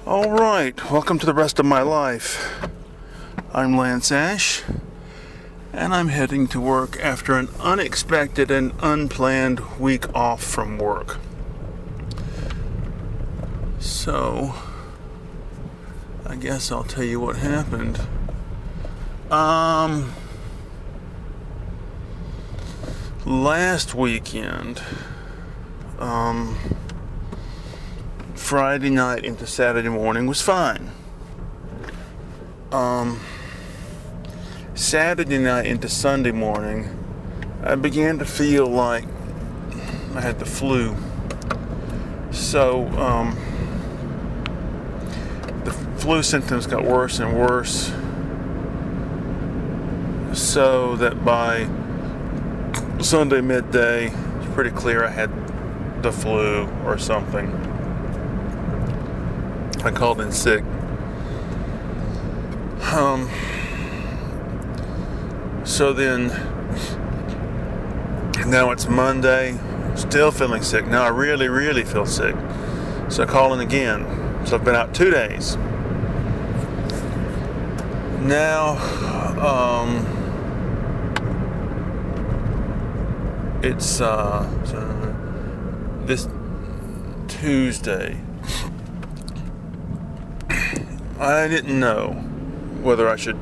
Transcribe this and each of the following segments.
All right, welcome to the rest of my life. I'm Lance Ash, and I'm heading to work after an unexpected and unplanned week off from work. So, I guess I'll tell you what happened. Last weekend, Friday night into Saturday morning was fine. Saturday night into Sunday morning, I began to feel like I had the flu. So, the flu symptoms got worse and worse. So that by Sunday midday, it's pretty clear I had the flu or something. I called in sick. So then, now it's Monday, still feeling sick. Now I really feel sick. So I call in again. So I've been out 2 days. Now, it's this Tuesday. I didn't know whether I should.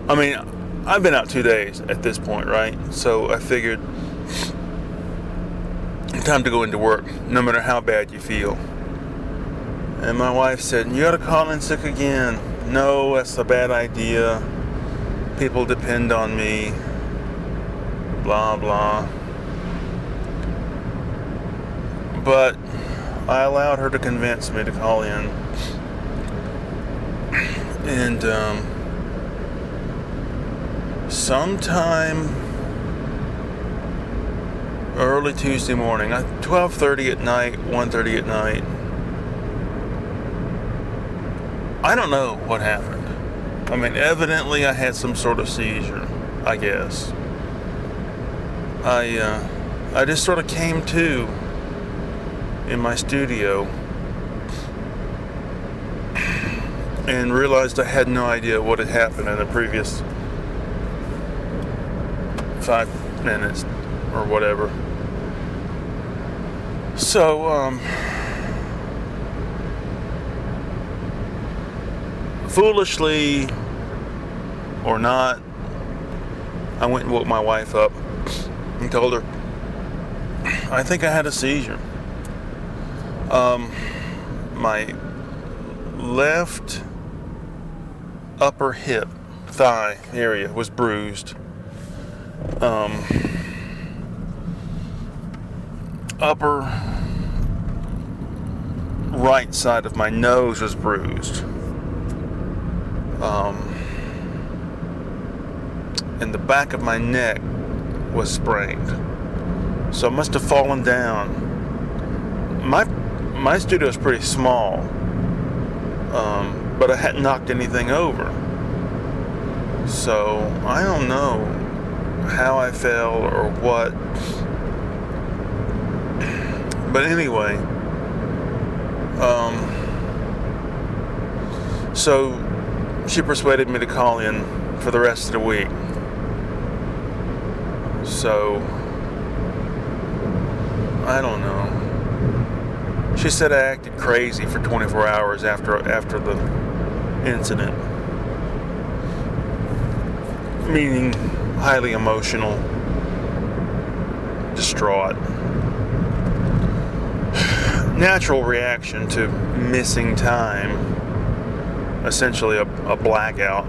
I've been out 2 days at this point, right? So I figured time to go into work, no matter how bad you feel. And my wife said, "You gotta call in sick again." No, that's a bad idea. People depend on me. Blah, blah. But I allowed her to convince me to call in. And sometime early Tuesday morning, 12:30 at night, 1:30 at night, I don't know what happened. Evidently I had some sort of seizure, I guess. I just sort of came to in my studio and realized I had no idea what had happened in the previous 5 minutes or whatever. So, foolishly or not, I went and woke my wife up and told her I think I had a seizure. My left upper hip, thigh area was bruised. Upper right side of my nose was bruised. And the back of my neck was sprained. So I must have fallen down. My studio is pretty small, but I hadn't knocked anything over. So I don't know how I fell or what. But anyway, so she persuaded me to call in for the rest of the week. So I don't know. She said I acted crazy for 24 hours after the incident. Meaning highly emotional, distraught. Natural reaction to missing time. Essentially a blackout.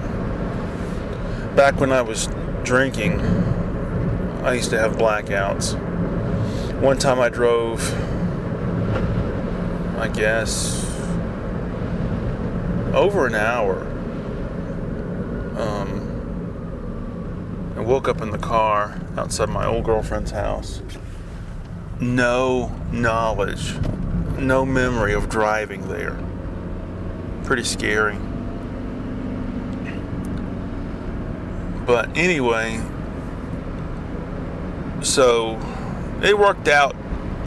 Back when I was drinking, I used to have blackouts. One time I drove, I guess, over an hour. I woke up in the car outside my old girlfriend's house. No knowledge, no memory of driving there. Pretty scary. But anyway, so it worked out.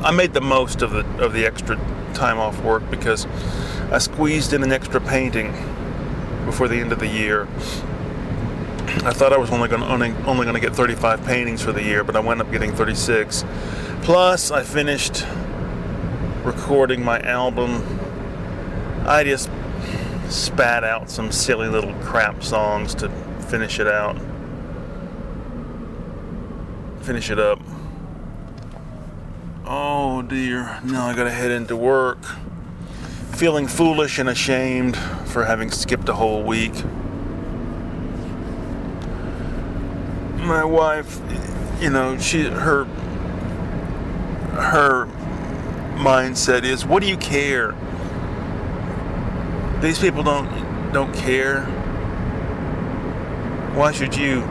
I made the most of the extra time off work because I squeezed in an extra painting before the end of the year. I thought I was only going to get 35 paintings for the year, but I wound up getting 36. Plus, I finished recording my album. I just spat out some silly little crap songs to finish it out. Finish it up. Oh dear, now I gotta head into work. Feeling foolish and ashamed for having skipped a whole week. My wife, her mindset is, what do you care? These people don't care. Why should you?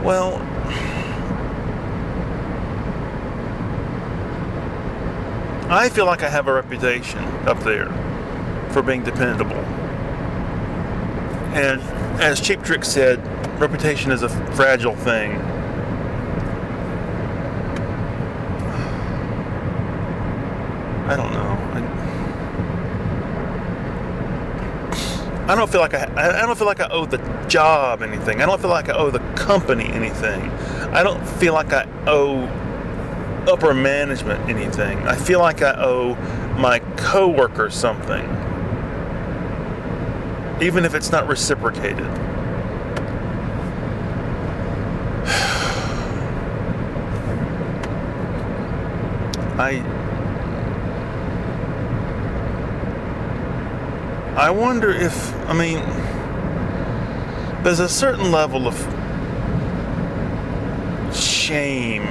Well, I feel like I have a reputation up there for being dependable. And as Cheap Trick said, reputation is a fragile thing. I don't know. I don't feel like I owe the job anything. I don't feel like I owe the company anything. I don't feel like I owe upper management anything. I feel like I owe my coworkers something, even if it's not reciprocated. I wonder if, there's a certain level of shame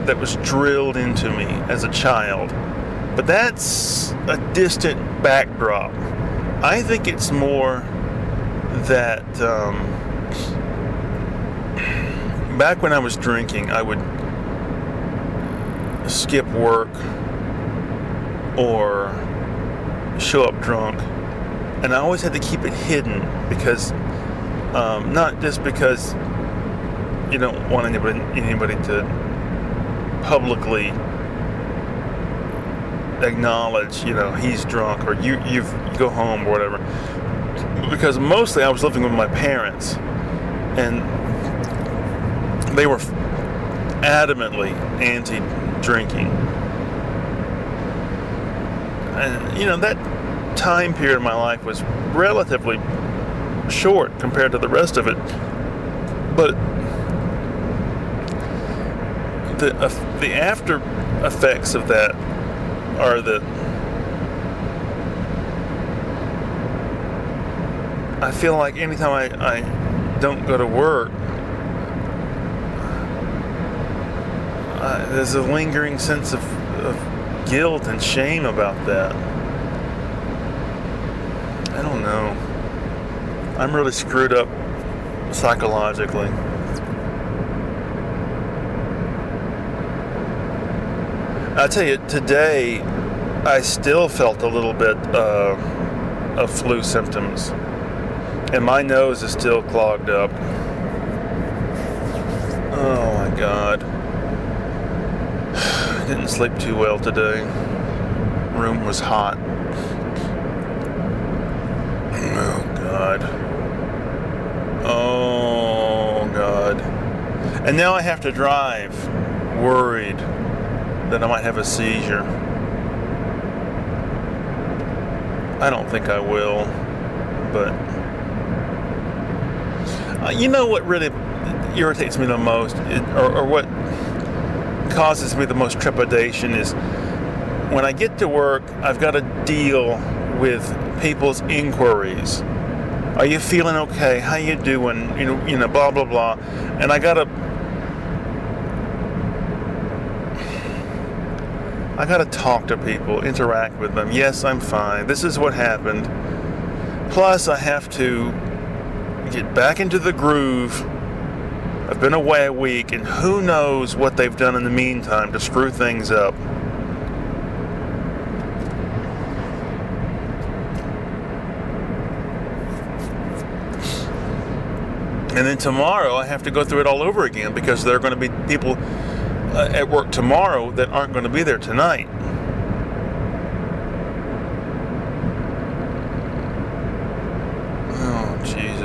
that was drilled into me as a child, but that's a distant backdrop. I think it's more that back when I was drinking, I would skip work or show up drunk, and I always had to keep it hidden because not just because you don't want anybody to publicly acknowledge, he's drunk, or you go home or whatever. Because mostly I was living with my parents, and they were adamantly anti-drinking. And that time period of my life was relatively short compared to the rest of it, but the after effects of that are that I feel like anytime I don't go to work, there's a lingering sense of guilt and shame about that. I don't know. I'm really screwed up psychologically. I'll tell you, today I still felt a little bit of flu symptoms, and my nose is still clogged up. Oh my God. I didn't sleep too well today. Room was hot. Oh God. Oh God. And now I have to drive, worried that I might have a seizure. I don't think I will, but you know what really irritates me the most, or what causes me the most trepidation, is when I get to work, I've got to deal with people's inquiries. Are you feeling okay? How you doing? Blah blah blah. And I gotta talk to people, interact with them. Yes, I'm fine. This is what happened. Plus, I have to get back into the groove. I've been away a week, and who knows what they've done in the meantime to screw things up. And then tomorrow I have to go through it all over again, because there are going to be people at work tomorrow that aren't going to be there tonight.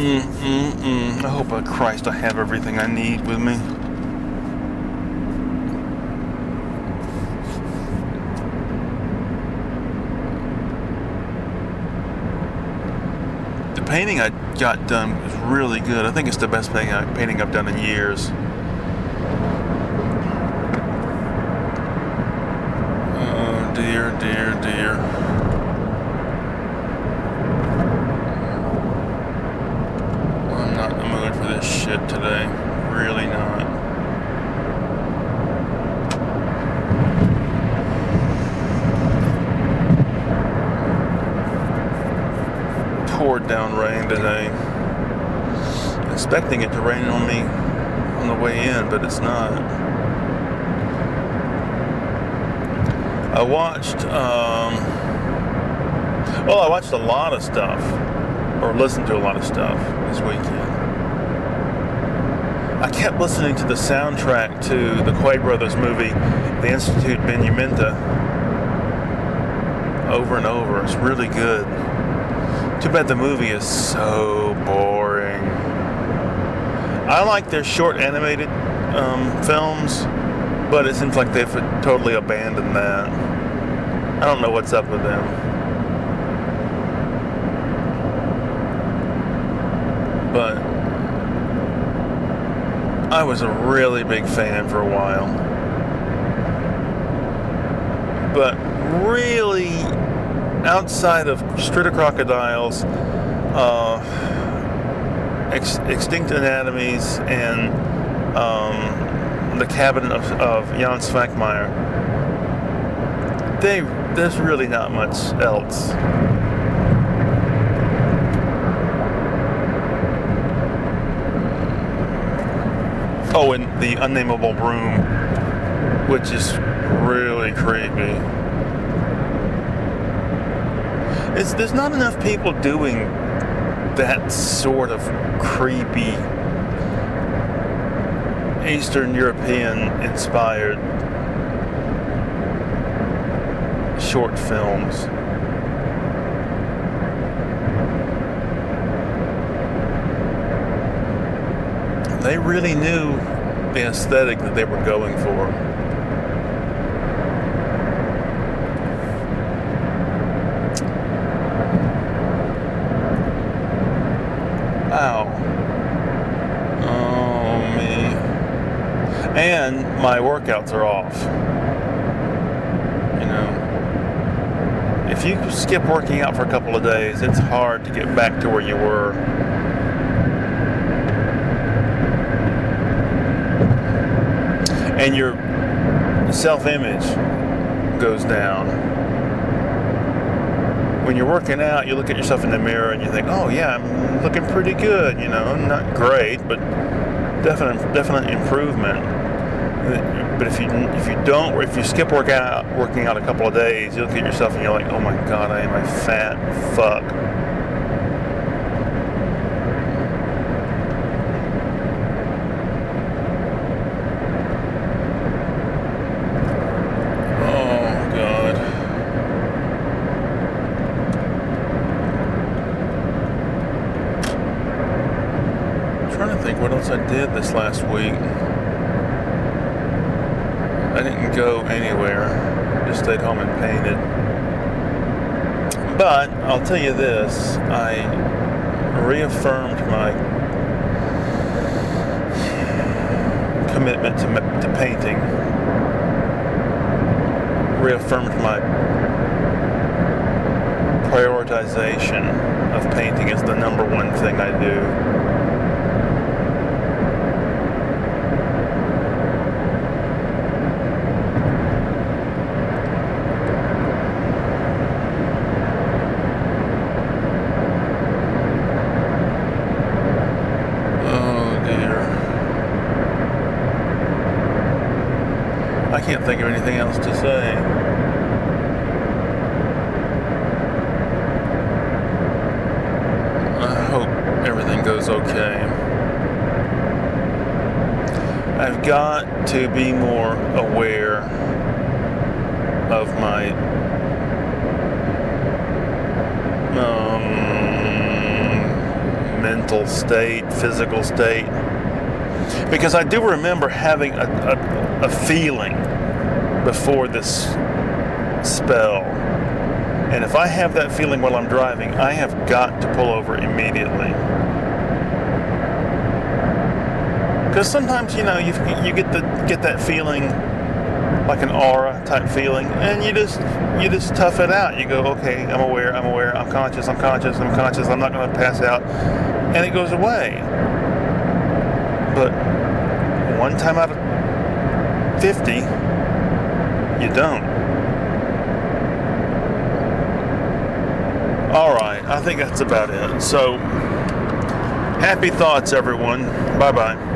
I hope by Christ I have everything I need with me. The painting I got done was really good. I think it's the best painting I've done in years. Oh dear, dear, dear. I'm not in the mood for this shit today. Really not. Poured down rain today. Expecting it to rain on me on the way in, but it's not. I watched a lot of stuff, or listened to a lot of stuff this weekend. I kept listening to the soundtrack to the Quaid Brothers movie, The Institute Benyaminta, over and over. It's really good. Too bad the movie is so boring. I like their short animated films, but it seems like they've totally abandoned that. I don't know what's up with them. But I was a really big fan for a while. But really, outside of Street of Crocodiles, Extinct Anatomies, and The Cabinet of Jan Svankmajer, there's really not much else. Oh, and The Unnameable Room, which is really creepy. There's not enough people doing that sort of creepy Eastern European inspired short films. They really knew the aesthetic that they were going for. Ow. Oh, me. And my workouts are off. You know, if you skip working out for a couple of days, it's hard to get back to where you were. And your self-image goes down. When you're working out, you look at yourself in the mirror and you think, oh yeah, I'm looking pretty good, you know, not great, but definite improvement. But if you skip working out a couple of days, you look at yourself and you're like, oh my God, I am a fat fuck. What else I did this last week? I didn't go anywhere. Just stayed home and painted. But I'll tell you this, I reaffirmed my commitment to painting. Reaffirmed my prioritization of painting as the number one thing I do. I can't think of anything else to say. I hope everything goes okay. I've got to be more aware of my mental mental state, physical state. Because I do remember having a feeling before this spell. And if I have that feeling while I'm driving, I have got to pull over immediately. Because sometimes, you get that feeling, like an aura type feeling, and you just tough it out. You go, okay, I'm aware, I'm conscious, I'm not going to pass out, and it goes away. But one time out of 50, you don't. Alright, I think that's about it. So, happy thoughts, everyone. Bye-bye.